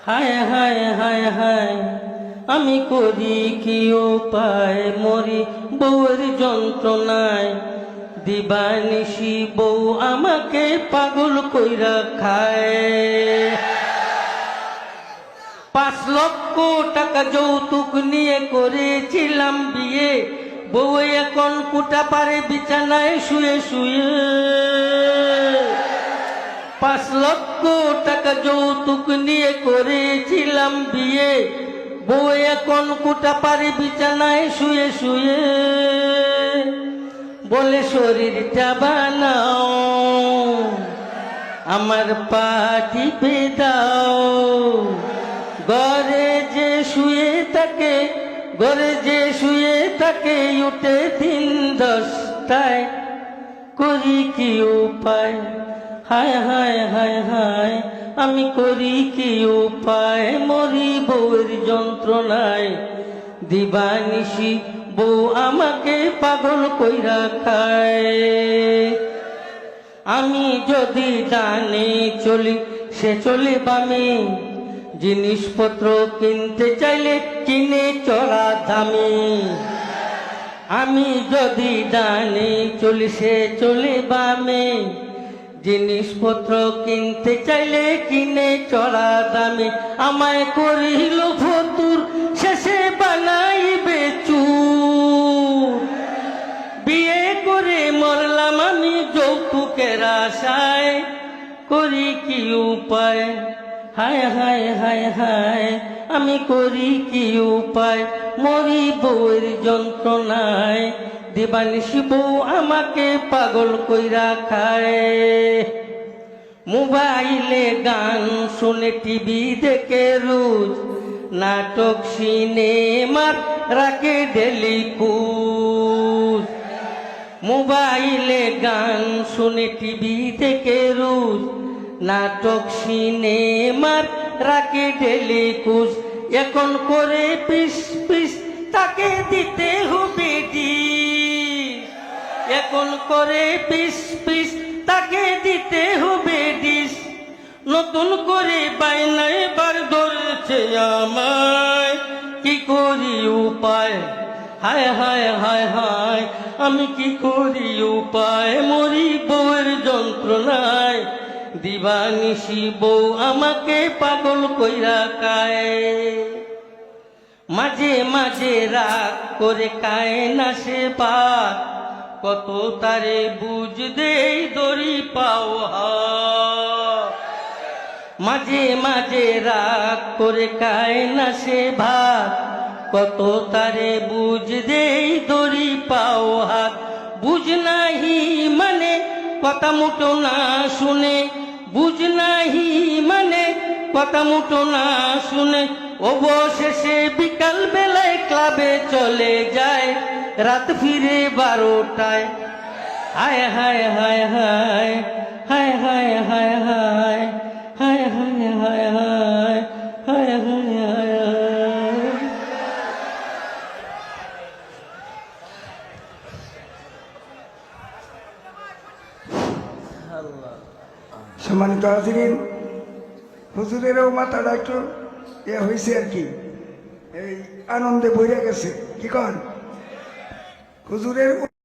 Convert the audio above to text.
হায় হায় হায় হায় আমি করি কি উপায় মরি বউয়ের যন্ত্রণায় দিবানিশি বউ আমাকে পাগল কইরা খায় 5 লক্ষ টাকা যৌতুক নিয়ে করেছিলাম বিয়ে বউ এখন কুটা পারে বিছানায় শুয়ে শুয়ে 5 লক্ষ টাকা যৌতুক নিয়ে করেছিলাম বিয়ে বউ এখন কুটা পারে বিছানায় শুয়ে শুয়ে বলে শরীরটা বানাও আমার পা টিপে দাও ঘরে যে শুয়ে থাকে উঠে 10টায় করি কি উপায় হায় হায় হায় হায় আমি করি কি উপায় মরি বউয়ের যন্ত্রণায় দিবানিশি বউ আমাকে পাগল কইরা খায় আমি যদি ডানে চলি সে চলে বামে জিনিসপত্র কিনতে চাইলে কিনে চড়া দামে আমি যদি ডানে চলি সে চলে বামে জিনিসপত্র কিনতে চাইলে কিনে চড়া দামে আমায় করিল ফতুর শেষে বানাইবে চুর বিয়ে করে মরলাম আমি যৌতুকের আশায় করি কি উপায় হায় হায় হায় হায় আমি করি কি উপায় মরি বউয়ের যন্ত্রণায় দিবানিশি বউ আমাকে পাগল কইরা খায় মোবাইলে গান শুনে টিভি দেখে রোজ নাটক সিনেমার রাখে ডেলি কুজ মোবাইলে গান শুনে টিভি দেখে রোজ নাটক সিনেমার রাখে ডেলি কুজ এখন করে পিস পিস তাকে দিতে হবে ডিশ এখন করে পিস পিস তাকে দিতে হবে ডিশ নতুন করে বাইনা এবার ধরেছে আমায় কি করি উপায় হায় হায় হায় হায় আমি কি করি উপায় মরি বউয়ের যন্ত্রণায় দিবানিশি বউ আমাকে পাগল কইরা খায় মাঝে মাঝে রাগ করে খায় না সে ভাত কত তারে বুঝ দেই দড়ি পাওয়া মাঝে মাঝে রাগ করে খায় না সে ভাত কত তারে বুঝ দেই দড়ি পাও হাত বুঝ নাহি মানে কথা মুটো না শুনে বুঝ নাহি মানে কথা মুটো না শুনে অবশেষে বিকাল বেলায় ক্লাবে চলে যায় রাত ফিরে 12টায় হায় হায় হায় হায় হায় হায় হায় হায় হায় হায় হায় হায় হায় হায় হায় সম্মানিত হাজিরিন হুজুরেরও মাথাটা একটু হয়েছে আর কি এই আনন্দে বইরে গেছে কি কন হুজুরের